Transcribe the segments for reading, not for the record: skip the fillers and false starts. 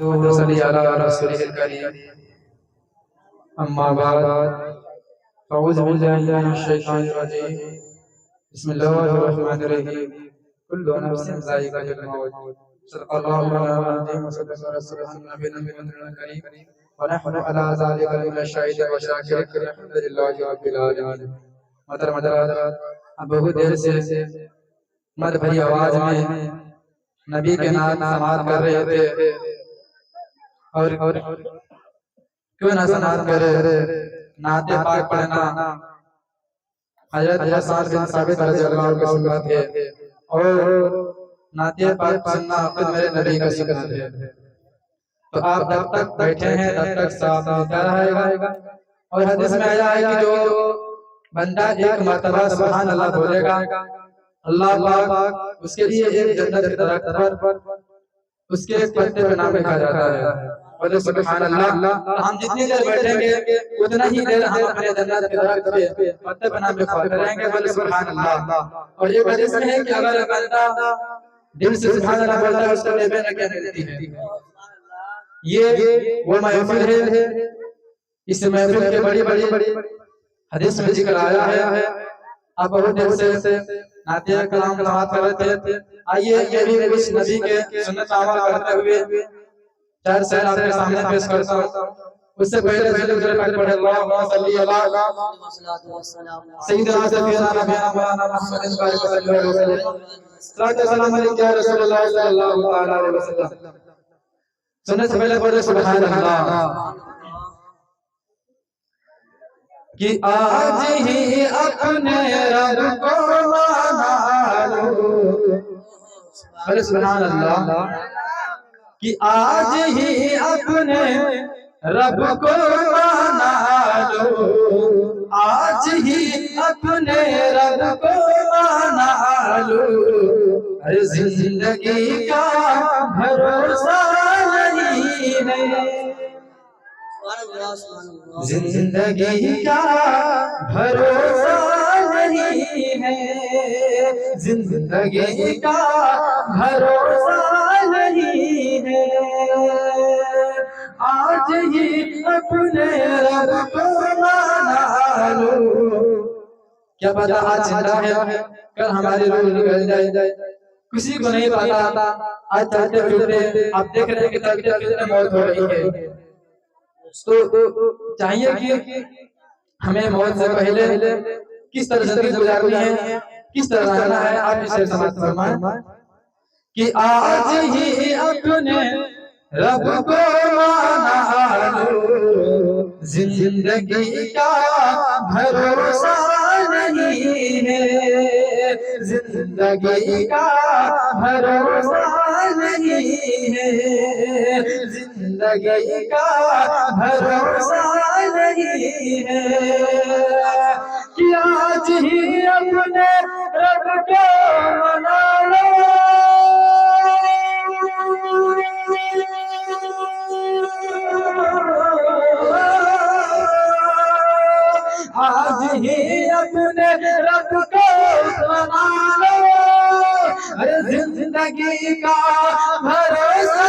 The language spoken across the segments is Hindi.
सल्ली अला रसूलिल करीम। अम्मा बाद अऊज़ु बिल्लाहि मिनश शैतानिर रजीम। बिस्मिल्लाहिर रहमानिर रहीम। कुल्लु नफ्सिन ज़ाइक़ातुल मौत। सल्लल्लाहु अलैहि वसल्लम रसूलुहुन नबियुल करीम व नहनु अला ज़ालिका मिनश शाहिदीन व शाकिरीन अल्हम्दुलिल्लाहि रब्बिल आलमीन। मोहतरम हज़रात, अब बहुत देर से मद भरी आवाज में नबी के नाम समात कर रहे थे और क्यों ना समात करे नाते पाक पढ़ना हजरत हसन बिन साबित रज़ियल्लाहु अन्हु की सुन्नत है और नाते पाक सुनना खुद मेरे नबी का सुन्नत है। तो आप जब तक बैठे हैं तब तक साथ मिलता रहेगा। और हदीस में आया है कि जो बंदा एक मर्तबा सुभान अल्लाह बोलेगा, अल्लाह पाक उसके लिए एक जन्नत के दरख्त पर उसके एक पत्ते पे नाम लिखा जाता है। बोले सुभान अल्लाह। हम जितनी देर बैठेंगे उतना ही देर हम अपने जन्नत के दरख्त पे पत्ते पे नाम लिखवाते रहेंगे। बोले सुभान अल्लाह। और एक हदीस में है कि अगर बंदा दिल से सुभान अल्लाह बोलता है उसको लेबे न क्या मिलती है। ये वो महफिल है। इस महफिल के बड़ी बड़ी हदीस में जिक्र आया है। आप बहुत देर से नाते कलाम समात कर रहे थे। आइए ये भी कुछ नबी के सुन्नत अमल करते हुए चार शेर आपके सामने पेश करता हूं। उससे पहले दुरूद पाक पढ़े, अल्लाहुम्मा सल्ली अला सय्यिदना सफीना नबीना मौलाना मुहम्मदिन सल्लल्लाहु अलैहि वसल्लम। सल्लल्लाहु अलैहि या रसूलल्लाह सल्लल्लाहु अलैहि वसल्लम। सुनने से पहले पढ़े सुभान अल्लाह कि आज ही अपने रब को मना लो। बोले सुभान अल्लाह कि आज ही अपने रब को मना लो। आज ही अपने रब को मना लो। अरे जिंदगी का भरोसा नहीं है, जिंदगी का भरोसा नहीं है, जिंदगी का भरोसा नहीं है। आज ही अपने रब को मना लो। क्या पता आज जिंदा है कल हमारी रूह निकल जाए, किसी को नहीं पता। आज चलते फिरते आप देख रहे हैं कि चलते फिरते मौत हो रही है। तो चाहिए कि हमें मौत से पहले किस तरह जिंदगी गुजारनी है, किस तरह रहना है। आप इसे समझ फरमाएं कि आज ही अपने रब को माना लो। जिंदगी का भरोसा नहीं है, जिंदगी का भरोसा नहीं है, जिंदगी का भरोसा नहीं है। कि आज ही अपने रब को मना लो। आज ही अपने रब को मना लो। अरे जिंदगी का भरोसा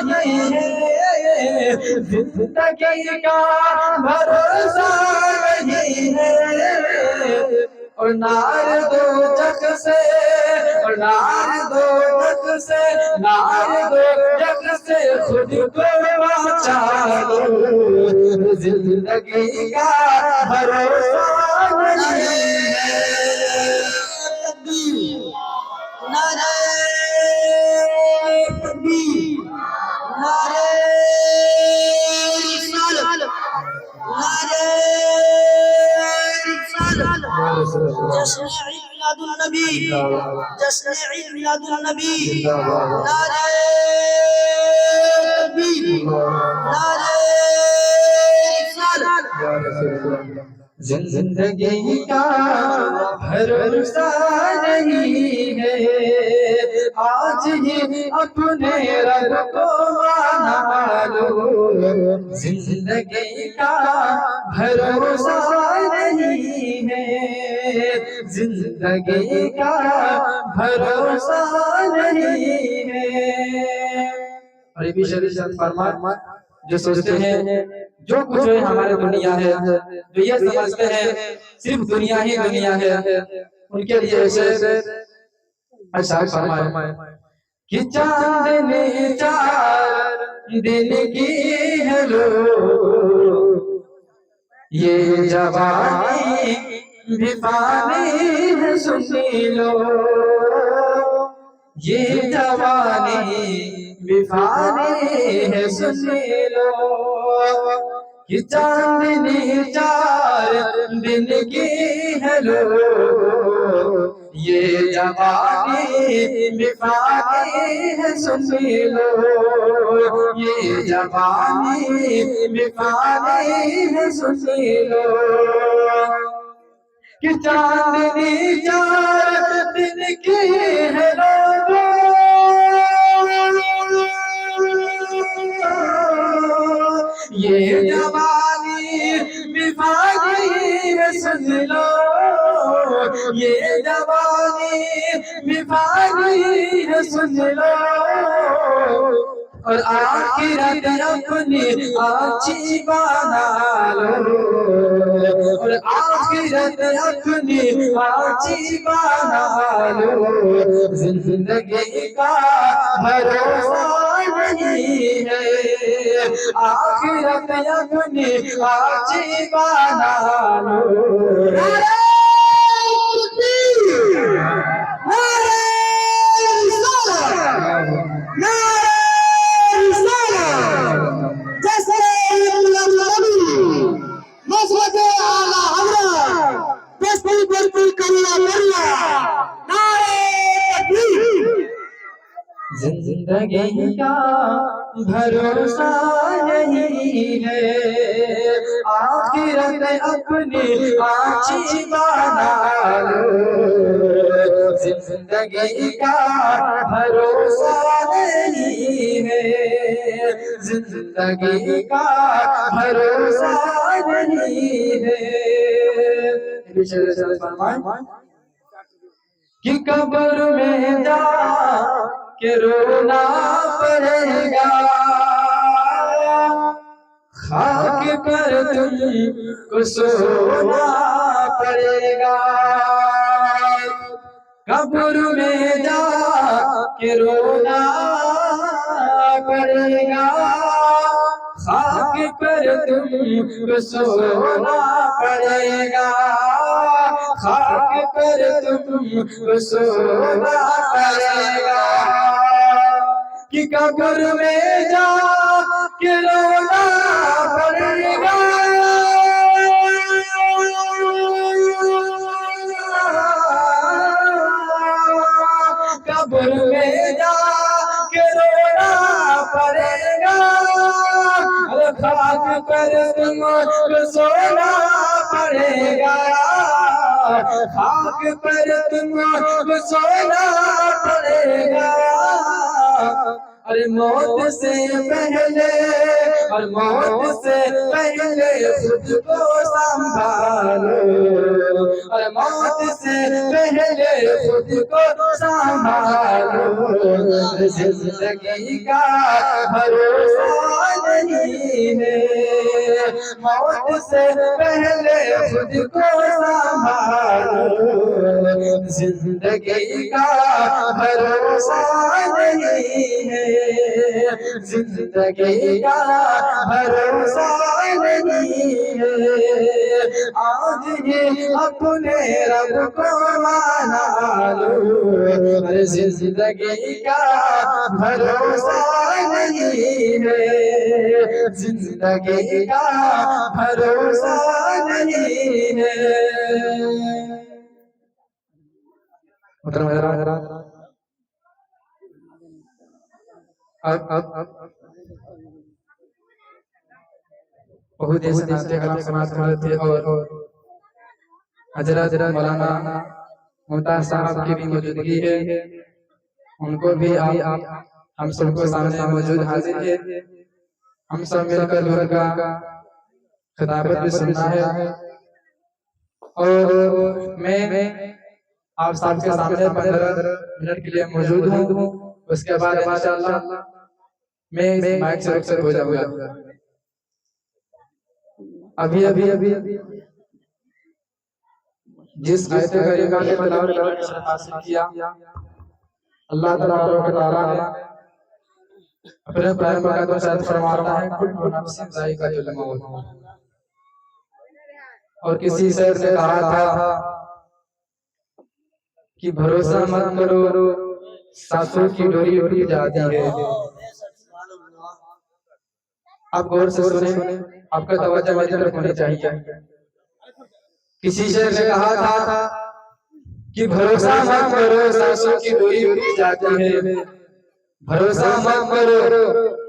नहीं है, जिंदगी का भरोसा नहीं है। और नार दो जग से, और नार दो जग से, नार दो जग से खुद को बचा लो। जिंदगी का भरोसा नहीं है। नारे तकबीर, नारे रिसालत, नारे रिसालत। जश्न ईद मिलादुन नबी, जश्न ईद मिलादुन नबी। नारे तकबीर, नारे रिसालत। जिंदगी का भरोसा नहीं है, आज ही अपने रब को माना लो। जिंदगी का भरोसा नहीं है, जिंदगी का भरोसा नहीं है। और ये भी शरीयत फरमान जो सोचते हैं जो कुछ है हमारे दुनिया है, जो ये समझते हैं सिर्फ दुनिया ही दुनिया है, उनके लिए ऐसे अच्छा फरमाए कि चांदनी चार दिन की है लो, ये जवानी भी फानी है सुन लो, ये जवानी भी फानी है सुन लो, कि चांदनी चार दिन की है लो, ये जवानी भी फानी है सुन लो, ये जवानी भी फानी है सुन लो, कि चांदनी चार दिन की है लोगों, ये जवानी बिफानी है सुन लो, ये जवानी बिफानी है सुन लो, और आखिरत अपनी अच्छी बना लो, और आखिरत अपनी अच्छी बना लो, जिंदगी का भरोसा नहीं है, आखिरत अपनी अच्छी बना लो। जिंदगी का भरोसा नहीं है, आखिरत अपनी अच्छी बना लो, जिंदगी का भरोसा नहीं है, जिंदगी का भरोसा नहीं है, कि कब्र में जा के रोना पड़ेगा, खाक पर तुमको सोना पड़ेगा, कब्र में जा के रोना पड़ेगा, खाक पर तुमको सोना पड़ेगा, खाक पर तुमको सोना पड़ेगा, कि कब्र में जा के रोना पड़ेगा, कब्र में जा के रोना पड़ेगा, खाक पर तुमको सोना पड़ेगा, खाक पर तुमको सोना पड़ेगा, अरे मौत से पहले, और मौत से पहले खुद को संभालो, और मौत से पहले खुद को संभालो, जिंदगी का भरोसा नहीं है, मौत से पहले खुद को संभालो, जिंदगी का भरोसा नहीं है, जिंदगी का भरोसा नहीं है, आज ही अपने रब को माना लो, जिंदगी का भरोसा नहीं है, जिंदगी का भरोसा नहीं है। अब बहुत ऐसे नाते कलाम समाप्त हो रहे थे, और हजरत मौलाना मुमताज साहब की भी मौजूदगी है, उनको भी आप हम सबको सामने मौजूद हाजिर है, हम सब मिलकर उनका खिताबत भी सुनना है, और मैं आप सबके सामने 15 मिनट के लिए मौजूद हूँ, उसके बाद इंशाअल्लाह मैं इस माइक से रुखसत हो जाऊंगा। अभी अभी अभी जिस आयत करीमा ने तिलावत हासिल किया, अल्लाह ताला ने अपने पैगंबर का तो साथ फरमाता है कुल्लु नफ्सिन ज़ाइक़ातुल मौत। और किसी शेर ने कहा था कि भरोसा मत करो, सांसों की डोरी टूट जाती है। आप गौर से सुने, आपका तवज्जो मेरी तरफ होनी चाहिए। किसी शेर ने कहा था कि भरोसा मत करो, सांसों की डोरी टूट जाती है। भरोसा मत करो,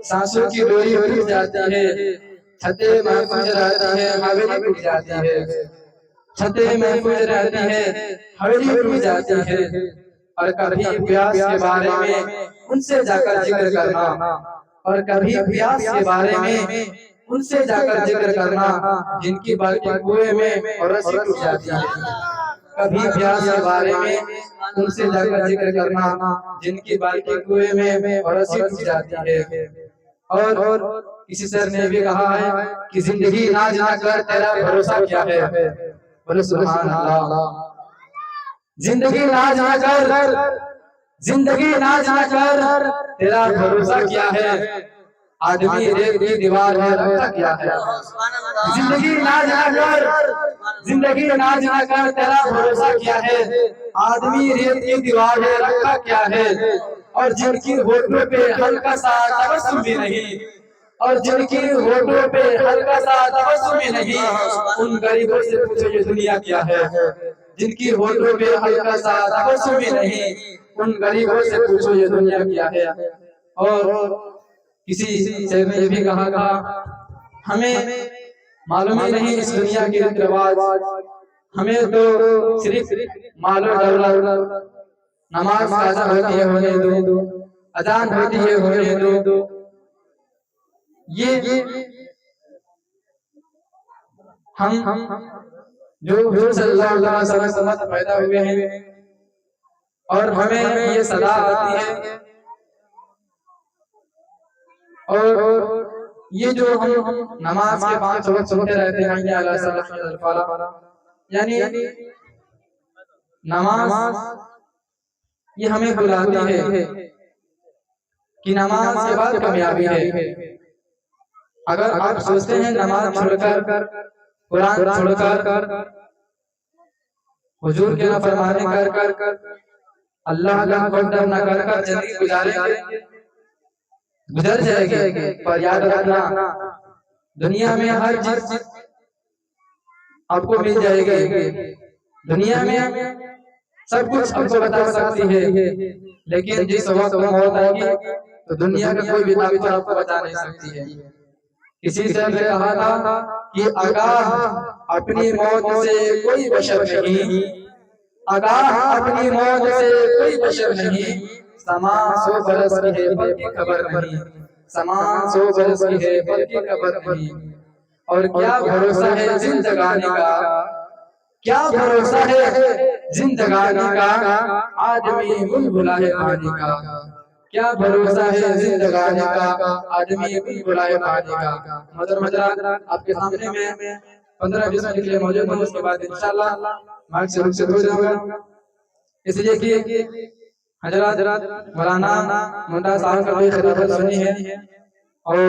सांसों की डोरी टूट जाती है। छतें महफूज रहती है, हवेली टूट जाती है। छतें महफूज रहती है, हवेली टूट जाती है। और कभी प्यास के बारे में उनसे जाकर जिक्र करना, और कभी प्यास के बारे में उनसे जाकर जिक्र करना जिनकी बाल्टी कुएं में और रस्सी टूट जाती है। कभी प्यास के बारे में उनसे जाकर जिक्र करना जिनकी बाल्टी कुएं में और रस्सी टूट जाती है। और किसी सर ने भी कहा है कि जिंदगी नाज ना कर, तेरा भरोसा क्या है। बोले सुभान अल्लाह। जिंदगी नाज ना कर, जिंदगी नाज ना कर, तेरा भरोसा क्या है। आदमी रेत की दीवार है, रखा क्या है। जिंदगी नाज ना कर, जिंदगी नाज ना कर, तेरा भरोसा क्या है। आदमी रेत की दीवार है, रखा क्या है। और जिनकी होठों पे हल्का सा तबस्सुम भी नहीं, और जिनकी होठों पे हल्का सा तबस्सुम भी नहीं, उन गरीबों से पूछो ये दुनिया क्या है। जिनकी होठों पे हल्का सा तबस्सुम भी नहीं, उन गरीबों से पूछो ये दुनिया क्या है। और किसी से ने भी कहा था हमें मालूम ही नहीं इस दुनिया के रीति रिवाज, हमें तो सिर्फ मालो दौलत, नमाज काज़ा होती है होने दो, अजान होती है होने दो। ये हम जो हुजूर सल्लल्लाहु अलैहि वसल्लम से पैदा हुए हैं और हमें ये सदा आती है। और ये जो हम नमाज के 5 वक्त सुनते रहते हैं, यानी नमाज ये हमें बुलाती है कि नमाज के बाद कामयाबी है। अगर आप सोचते हैं नमाज छोड़कर, कुरान छोड़कर, हुजूर के नाफरमानी कर, अल्लाह का हुक्म न कर जिंदगी गुजारेंगे, गुजर जाएगी। पर याद रखना दुनिया में हर चीज आपको मिल जाएगी। दुनिया में सब कुछ आपको बता सकती है, लेकिन जिस वक्त मौत आएगी तो दुनिया का कोई भी ताकत आपको बता नहीं सकती है। किसी से ने कहा था कि आगाह अपनी मौत से कोई बशर नहीं, आगाह अपनी मौत से कोई बशर नहीं। समान 100 बरस की है बल्कि खबर नहीं, समान 100 बरस की है बल्कि खबर नहीं। और क्या भरोसा है जिंदगानी का, क्या भरोसा है जिंदगानी का, आदमी बुलबुला है पानी का। क्या भरोसा है जिंदगानी का, आदमी बुलबुला है पानी का। मदर आपके सामने में 15-20 मिनट के लिए मौजूद हूँ, उसके बाद इंशाअल्लाह माइक से रुखसत हो जाऊंगा। इसलिए कि हजरत मौलाना मुंडा साहब का भी खिताबत सुनी है और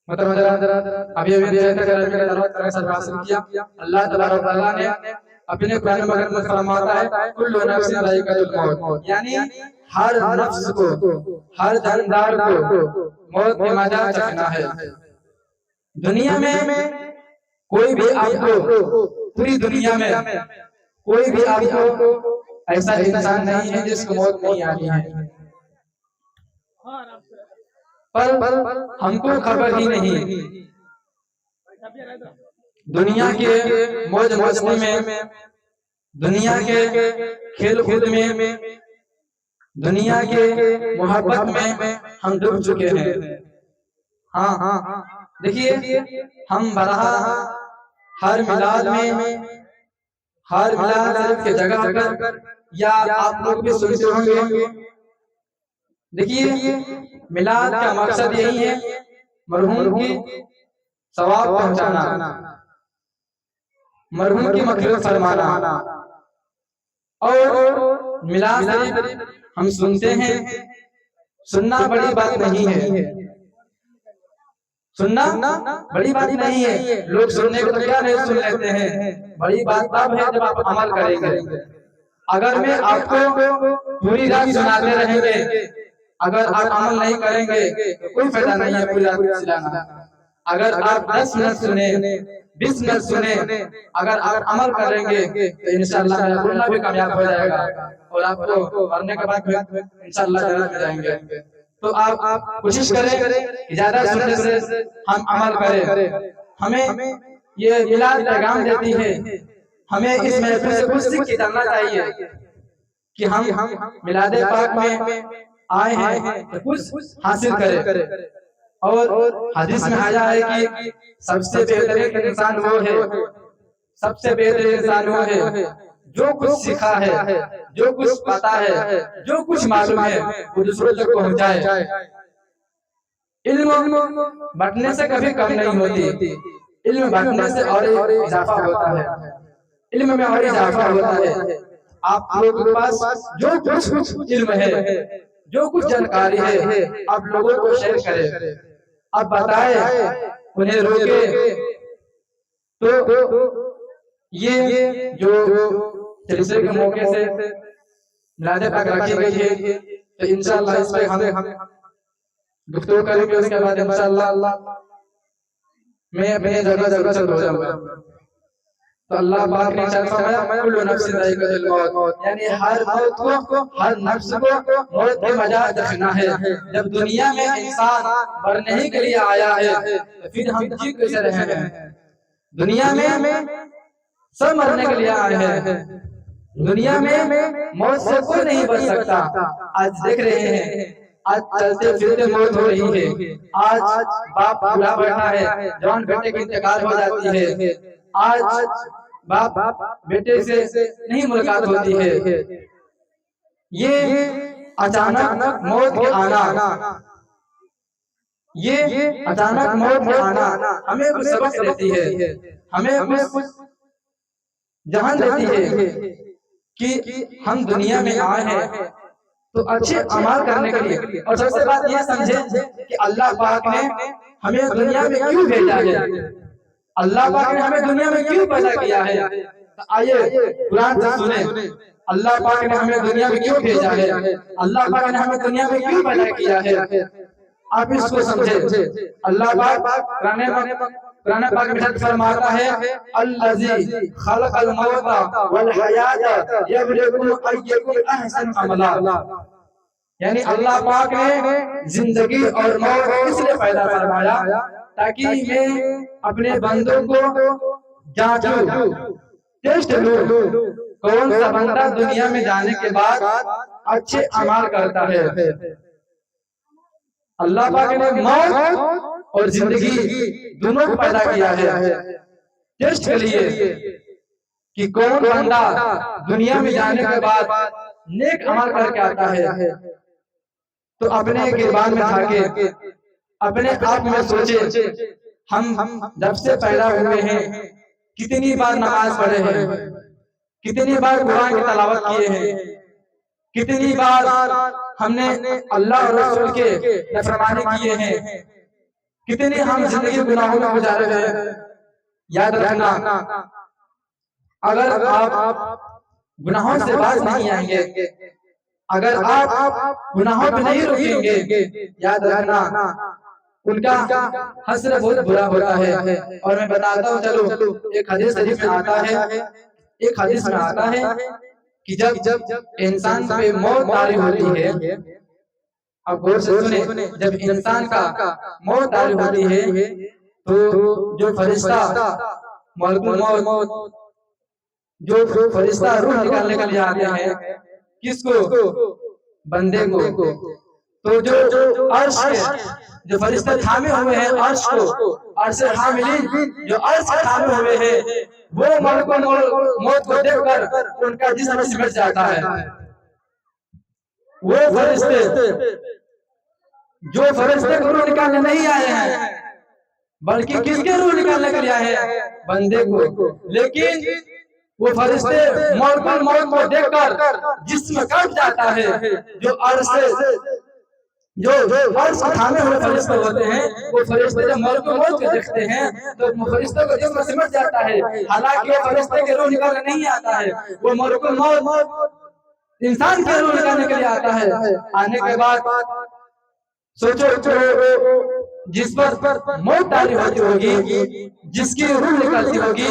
अभी अल्लाह तबारक ने अपने कुरान मजीद में फरमाता है कुल्लु नफ्सिन ज़ाइक़ातुल मौत, यानी हर नफ्स को, हर जानदार को मौत के मजा चखना है। दुनिया में कोई भी आपको, पूरी दुनिया में कोई भी आपको ऐसा इंसान नहीं है जिसको मौत नहीं आनी है, पर हमको खबर ही नहीं। दुनिया के मौज मस्ती में, दुनिया के खेल कूद में, दुनिया के मोहब्बत में हम डूब चुके हैं। हाँ, देखिए हम बरहा हर मिलाद में, हर मिलाद के जगह पर या आप लोग भी सुनते होंगे। देखिए, मिलाद का मकसद यही है मरहूम की सवाब पहुंचाना, मरहूम की मग़फ़िरत फरमाना। और मिलाद शरीफ हम सुनते हैं, सुनना बड़ी बात नहीं है, सुनना बड़ी बात नहीं है। लोग सुनने को तो क्या नहीं सुन लेते हैं, बड़ी बात तब है जब आप अमल करेंगे। अगर मैं आपको पूरी रात सुनाते रहेंगे, अगर आप अमल नहीं करेंगे तो कोई फायदा नहीं है पूरी रात सुनाना। अगर आप 10 मिनट सुने, 20 मिनट सुने, अगर आप अमल करेंगे तो इंशाअल्लाह मेरा बोलना भी कामयाब हो जाएगा और आपको मरने के बाद इंशाअल्लाह जन्नत में जाएंगे। तो आप कोशिश करें कि ज्यादा सुनने से हम अमल करें। हमें ये मिलाद पैगाम देती है, हमें इस महफिल से कुछ सीख के जाना चाहिए कि हम मिलाद पाक में आए हैं तो कुछ हासिल करें। और हदीस में आया है कि सबसे बेहतरीन इंसान वो है, सबसे बेहतरीन इंसान वो है जो कुछ सीखा है, जो कुछ पता है, जो कुछ मालूम है वो दूसरों तक पहुंचाए। इल्म बढ़ने से कभी कम नहीं होती, इल्म बढ़ने से और इजाफा होता है, इल्म में और इजाफा होता है। आप लोगों के पास जो कुछ इल्म है, जो कुछ जानकारी है, आप लोगों को शेयर करें, आप बताए, उन्हें रोके। तो ये जो सिलसिले के मौके से मिलाद पाक रखी गई है, तो इंशाअल्लाह इस पे हम गुफ्तगू करेंगे। उसके बाद इंशाअल्लाह मैं अपने जगह चल हो जाऊंगा। तो अल्लाह पाक ने फरमाया कुल्लु नफ्सिन ज़ाइक़ातुल मौत, यानी हर मौत को, हर नफ्स को मौत की मजा चखना है। जब दुनिया में इंसान मरने ही के लिए आया है तो फिर हम जी कैसे रहे हैं? दुनिया में सब मरने के लिए आए हैं, दुनिया में मौत से कोई नहीं बच सकता। आज देख रहे हैं, आज चलते फिरते मौत हो रही है। आज बाप बुढ़ा बैठा है, जवान बेटे की इंतकाल हो जाती है। आज बाप बेटे से नहीं मुलाकात होती है। ये अचानक मौत के आना, ये अचानक मौत के आना हमें कुछ सबक देती है, हमें कुछ जहान देती है कि हम दुनिया में आए हैं तो अच्छे अमाल करने के लिए। और सबसे बात यह समझे कि अल्लाह पाक ने हमें दुनिया में क्यों भेजा है, अल्लाह पाक ने हमें दुनिया में क्यों पैदा किया है। तो आइए कुरान से सुने, अल्लाह पाक ने हमें दुनिया में क्यों भेजा है, अल्लाह पाक ने हमें दुनिया में क्यों पैदा किया है, आप इसको समझे। अल्लाह पाक कुरान पाक में फरमाता है अल्लज़ी खलक़ल मौता वल हयाता यब्लुकुम अय्युकुम अहसनु अमला, यानी अल्लाह पाक ने जिंदगी और मौत इसलिए पैदा फरमाया ताकि मैं अपने बंदों को जांचूं, टेस्ट लूं कौन सा बंदा दुनिया में जाने के बाद अच्छे अमाल करता है। अल्लाह पाक ने मौत और जिंदगी दोनों को पैदा किया है टेस्ट के लिए कि कौन बंदा दुनिया में जाने के बाद नेक अमल करके आता है। तो अपने गिरबान में झांके, अपने आप में सोचे, हम जब से पैदा हुए हैं कितनी बार नमाज पढ़े हैं, कितनी बार कुरान की तिलावत किए हैं, कितनी बार हमने अल्लाह और रसूल के नाफरमानी किए हैं, कितनी हम जिंदगी गुनाहों में गुजारे हैं। याद रखना, अगर आप गुनाहों से बाज नहीं आएंगे, अगर आप गुनाहों पे नहीं रुकेंगे, याद रखना उनका हश्र बहुत बुरा होता है। और मैं बताता हूँ, चलो एक हदीस शरीफ में आता है, एक हदीस में आता है कि जब इंसान पे मौत तारी होती है, अब गौर से सुने, जब इंसान का मौत तारी होती है तो जो फरिश्ता मलकुल मौत, जो फरिश्ता रूह निकालने के लिए आते हैं, किसको? बंदे को। तो जो अर्श जो फरिश्ते थामे हुए हैं अर्श को, अर्श हामिलीन जो अर्श थामे हुए हैं, वो मलकुल मौत को देखकर उनका जिस्म सिमट जाता है। वो फरिश्ते जो फरिश्ते को रूह निकालने नहीं आए हैं, बल्कि किसके रूह निकालने के लिए आए हैं? बंदे को। लेकिन वो फरिश्ते मलकुल मौत को देखकर जिस्म कांप जाता है। जो अर्श जो अर्श थामे हुए फरिश्ते होते हैं, वो फरिश्ते जब मलकुल मौत को देखते हैं तो फरिश्तों को जिस्म सिमट जाता है। हालांकि वो फरिश्ते के रूह निकालने नहीं आता है, वो मलकुल मौत इंसान के रूह निकालने के लिए आता है। आने के बाद सोचो, जिस पर मौत तारी होती होगी, जिसकी रूह निकलती होगी,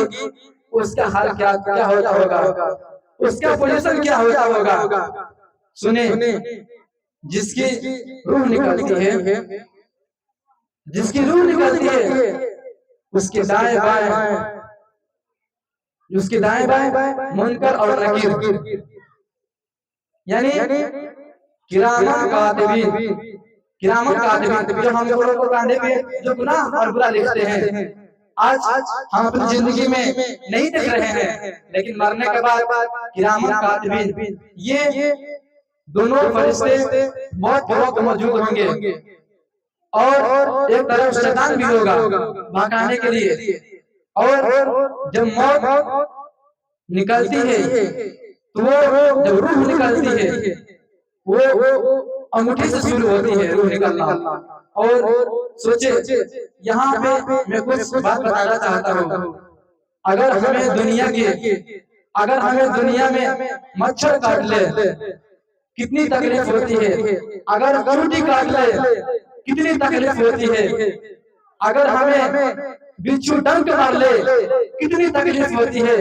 उसका हाल क्या क्या होता होगा, उसका पोजीशन क्या होता होगा। सुने, जिसकी रूह निकलती है, जिसकी रूह निकलती है, उसके दाएं बाएं मुनकर और नकीर, यानी किरामन कातिबीन जो हम लोगों को कांधे पे जो गुनाह और बुरा लिखते हैं। आज हम अपनी जिंदगी में नहीं देख रहे हैं, लेकिन मरने के बाद किरामन कातिबीन ये दोनों फरिश्ते मौत के वक्त मौजूद होंगे और एक तरफ शैतान भी होगा भगाने के लिए। और जब मौत निकलती है तो वो जब रूह निकलती है, वो अंगूठी से शुरू होती है रूह निकलना। और सोचे, यहाँ पे मैं कुछ बात बताना चाहता हूँ। अगर हमें दुनिया में मच्छर काट ले कितनी तकलीफ होती है, अगर चूंटी काट ले कितनी तकलीफ होती है, अगर हमें बिच्छू डंक मार ले कितनी तकलीफ होती है।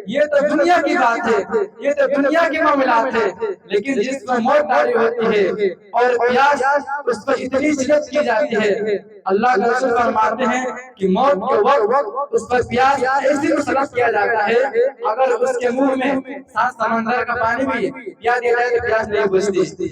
ये तो दुनिया की बात है, ये तो दुनिया के मामलात है। लेकिन जिस पर मौत तारी होती है और प्यास उस पर इतनी शिद्दत की जाती है, अल्लाह का रसूल फरमाते हैं कि मौत के वक्त उस पर प्यास ऐसी मुसलत किया जाता है, अगर उसके मुंह में 7 समंदर का पानी भी पिया दिया जाए तो प्यास नहीं बुझती।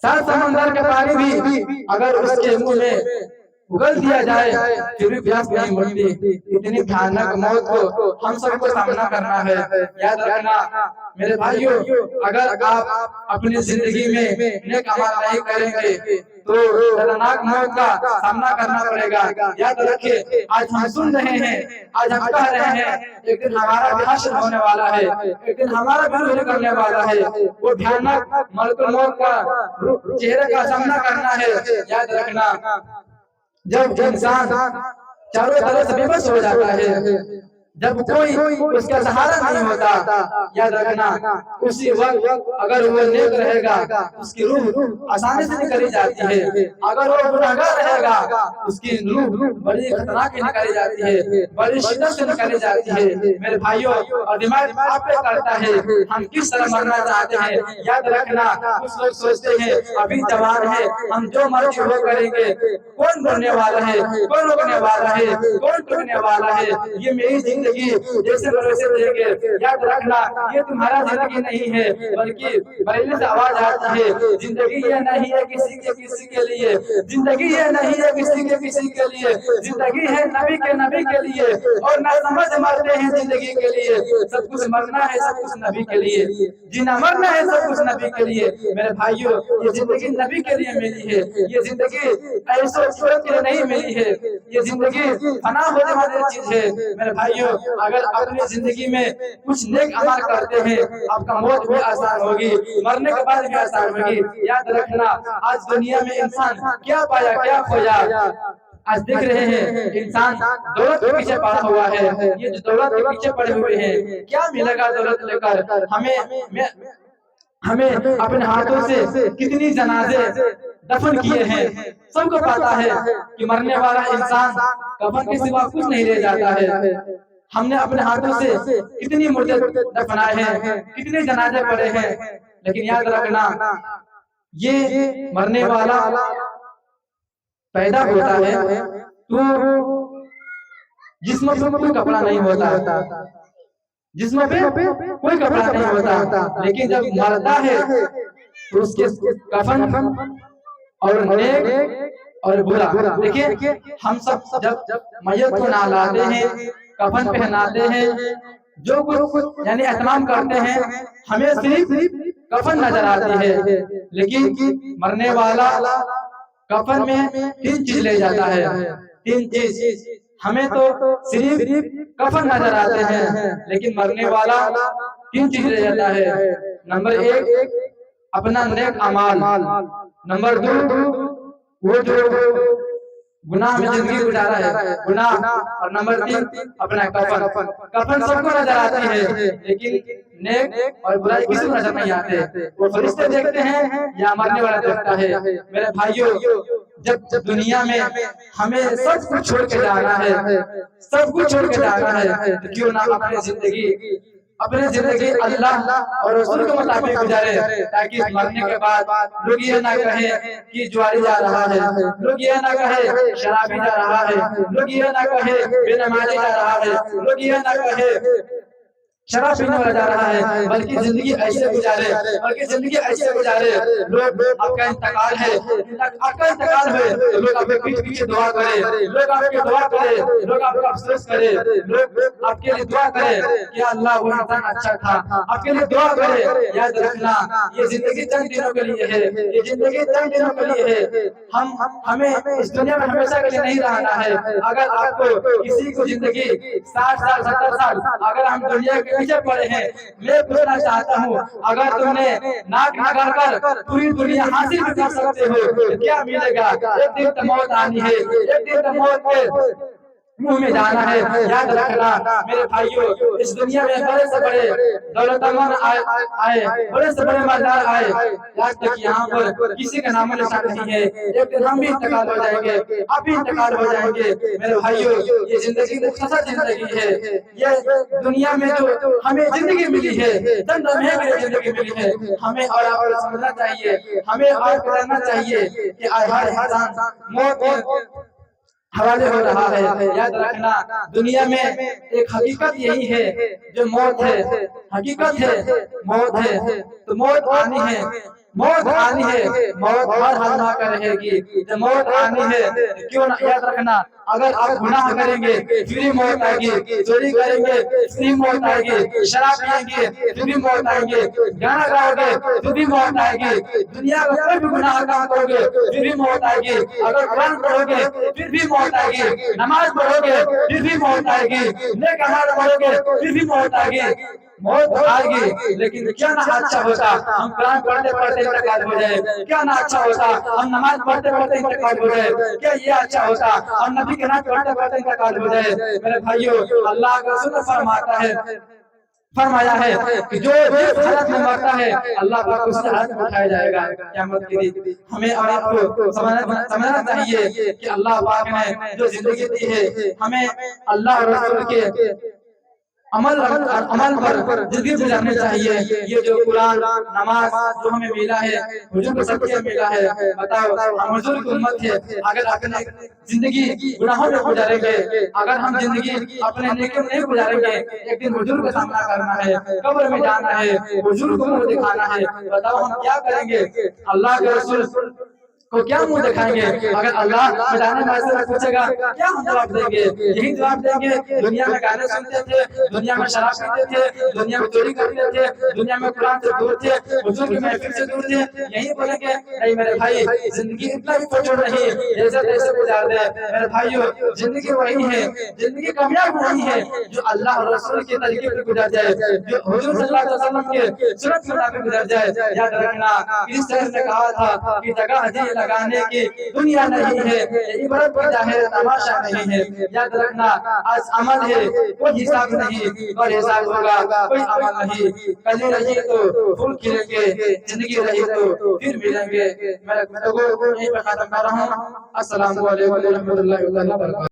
7 समंदर का पानी भी अगर उसके मुंह में उगल दिया जाए फिर भी प्यास नहीं मिटती। इतनी भयानक मौत को हम सबको सामना करना है। याद रखना मेरे भाइयों, अगर आप अपनी जिंदगी में नेक अमल नहीं करेंगे तो दर्दनाक मौत का सामना करना पड़ेगा। याद रखिए, आज हम सुन रहे हैं, आज हम कह रहे हैं, एक दिन हमारा भी हश्र होने वाला है, एक दिन हमारा भी रूह निकलने वाला है। वो भयानक मलकुल मौत का चेहरे का सामना करना है। याद रखना, जब इंसान चारों तरफ से बेबस हो जाता है, जब कोई उसका सहारा नहीं होता, याद रखना उसी वक्त अगर वो नेक रहेगा उसकी रूह आसानी से निकली जाती है। अगर वो गुनहगार रहेगा उसकी रूह बड़ी खतरनाक निकली जाती है, बड़ी शिद्दत से निकली जाती है। मेरे भाइयों, और दिमाग आप पे करता है हम किस तरह मरना चाहते हैं। याद रखना, कुछ लोग सोचते हैं अभी जवान है, हम जो मर्जी वो करेंगे, कौन मरने वाला है, कौन रोकने वाला है, कौन टूटने वाला है, ये मेरी जिंदगी जैसे भरोसे देंगे। याद रखना, ये तुम्हारा जिंदगी नहीं है, बल्कि बरेली से आवाज आती है, जिंदगी ये नहीं है किसी के लिए, जिंदगी ये नहीं है किसी के लिए, जिंदगी है नबी के लिए, और ना समझ मरते हैं जिंदगी के लिए। सब कुछ मरना है, सब कुछ नबी के लिए, जीना मरना है सब कुछ नबी के लिए। मेरे भाइयों, ये जिंदगी नबी के लिए मिली है, ये जिंदगी ऐसे छोड़ के नहीं मिली है, ये जिंदगी फना होने वाली चीज है। मेरे भाइयों, अगर अपनी जिंदगी में कुछ नेक अमल करते हैं, आपका मौत भी आसान होगी, मरने के बाद भी आसान होगी। याद रखना, आज दुनिया में इंसान क्या पाया क्या खोया। आज देख रहे हैं इंसान दौलत के पीछे पड़ा हुआ है। ये जो दौलत के पीछे पड़े हुए हैं, क्या मिलेगा दौलत लेकर हमें अपने हाथों से कितनी जनाजे दफन किए हैं। सबको पता है कि मरने वाला इंसान कफन के सिवा कुछ नहीं ले जाता है। हमने अपने हाथों से कितनी मुर्दे दफनाए हैं, कितने जनाजे पड़े हैं। लेकिन याद रखना, ये मरने वाला पैदा होता है तो जिस्म पे कोई कपड़ा नहीं होता, जिस्म पे कोई कपड़ा नहीं होता, लेकिन जब मरता है तो उसके कफन और नेक और बुरा। देखिए, हम सब जब मैयत को नहलाते हैं कफन पहनाते हैं, जो कुछ यानी एहतमाम करते हैं, हमें सिर्फ कफन नजर आती है, लेकिन मरने वाला कफन में 3 चीज ले जाता है। 3 चीज हमें तो सिर्फ कफन नजर आते हैं, लेकिन मरने वाला 3 चीज ले जाता है। नंबर 1 अपना नेक अमाल, नंबर 2 वो जो गुनाह में जिंदगी गुजारा है गुनाह, और नंबर 3 अपना कफन। कफन सबको नजर आती है, लेकिन नेक और बुराई किसी को नजर नहीं आते। वो फरिश्ते देखते हैं या मरने वाला देखता है। मेरे भाइयों, जब दुनिया में हमें सब कुछ छोड़ के जाना है, सब कुछ छोड़ के जाना है, तो क्यों ना अपने जिंदगी अल्लाह और रसूल के मुताबिक गुजारे, ताकि मरने के बाद लोग ये ना कहे कि जुआरी जा रहा है, लोग ये ना कहे शराबी जा रहा है, लोग ये ना कहे बेनमाजी जा रहा है, लोग ये ना कहे शराब पीने वाला जा रहा है, बल्कि जिंदगी ऐसे गुजारे, लोग आपका इंतकाल है, आपका इंतकाल है, तो लोग आपके पीठ पीछे दुआ करे, लोग आपके दुआ करे, लोग आपका अफसोस करे, लोग आपके लिए दुआ करे कि अल्लाह वो इंसान अच्छा था, आपके लिए दुआ करे। याद रखना, ये जिंदगी चंद दिनों के लिए है, ये जिंदगी चंद दिनों के लिए है। हमें इस दुनिया में हमेशा के लिए नहीं रहना है। अगर आपको किसी को जिंदगी 60 साल 70 साल अगर हम दुनिया के पीछे पड़े हैं, मैं पूछना चाहता हूँ, अगर तुमने नाक लगाकर पूरी दुनिया हासिल कर सकते हो तो क्या मिलेगा? एक दिन तो मौत आनी है, एक दिन तो मौत के मुंह में जाना है। याद रखना मेरे भाइयों, इस दुनिया में बड़े से बड़े दौलतमंद आए, बड़े से बड़े मर्दार आए, आज तक यहाँ पर किसी का नाम निशान नहीं है। एक दिन हम भी इंतकाल हो जाएंगे, आप भी इंतकाल हो जाएंगे। मेरे भाइयों, ये जिंदगी मुख्तसर जिंदगी है। ये दुनिया में जो हमें जिंदगी मिली है, चंद लम्हे के लिए जिंदगी मिली है, हमें और आपको समझना चाहिए, हमें और जानना चाहिए कि हर इंसान मौत हवाले हो रहा है। याद रखना, दुनिया में एक हकीकत यही है जो मौत है, हकीकत है मौत है, तो मौत आनी है, मौत आनी है, मौत हर हाल ना रहेगी। जब मौत आनी है क्यों ना, याद रखना, अगर आप गुनाह करेंगे फिर भी मौत आएगी, चोरी करेंगे फिर भी मौत आएगी, शराब पिएंगे फिर भी मौत आएगी, गाना गाओगे फिर भी मौत आएगी, दुनिया का कोई भी गुनाह काम करोगे फिर भी मौत आएगी, अगर कुरान पढ़ोगे फिर भी मौत आएगी, नमाज पढ़ोगे फिर भी मौत आएगी, नेक अमाल करोगे फिर भी मौत आएगी। मौत आएगी, लेकिन क्या ना अच्छा होता हम कुरान पढ़ते पढ़ते इंतकाल हो जाए, क्या ना अच्छा होता हम नमाज पढ़ते पढ़ते इंतकाल हो जाए, क्या ये अच्छा होता हम नबी के नाम पढ़ते पढ़ते इंतकाल हो जाए। मेरे भाइयों, अल्लाह का रसूल फरमाया है कि जो जिस हालत में मरता है अल्लाह पाक उस हालत में उठाया जाएगा क़यामत के दिन। हमें और आपको समझना चाहिए कि अल्लाह पाक ने जो जिंदगी दी है, हमें अल्लाह और रसूल के अमल पर जिंदगी गुजारनी चाहिए। ये जो कुरान नमाज जो हमें मिला है, हुजूर को सबसे मिला है, बताओ हम हुजूर की उम्मत है, अगर अपने जिंदगी गुनाहों में गुजारेंगे, अगर हम जिंदगी अपने नेकी में नहीं गुजारेंगे, एक दिन हुजूर का सामना करना है, कब्र में जाना है, हुजूर को मुंह दिखाना है, बताओ हम क्या करेंगे? अल्लाह के रसूल को क्या मुंह दिखाएंगे? अगर अल्लाह मैदान महशर में पूछेगा क्या हम जवाब देंगे? यही जवाब देंगे, दुनिया में गाने सुनते थे, दुनिया में शराब पीते थे, दुनिया में चोरी करते थे, दुनिया में कुरान से दूर थे, हुजूर की महफिल से दूर थे, यही बोलेंगे? नहीं मेरे भाई, जिंदगी इतना भी कठोर नहीं, जैसे तैसे गुजार दे। मेरे भाइयों, जिंदगी वही है, जिंदगी कामयाब वही है जो अल्लाह और रसूल के तरीके पर गुजर जाए, जो हुजूर सल्लल्लाहु अलैहि वसल्लम के सुन्नत के मुताबिक गुजर जाए। याद रखना, इस तरह से कहा था कि जगह लगाने की दुनिया नहीं है, इबादत की जाहिर तमाशा नहीं है। याद रखना, आज अमल है कोई हिसाब नहीं, और हिसाब होगा कोई अमल नहीं। कल रही तो फूल खिलेंगे, जिंदगी रही तो फिर मिलेंगे। मैं यहीं पर खत्म कर रहा हूँ। अस्सलाम वालेकुम व रहमतुल्लाहि व बरकातहू।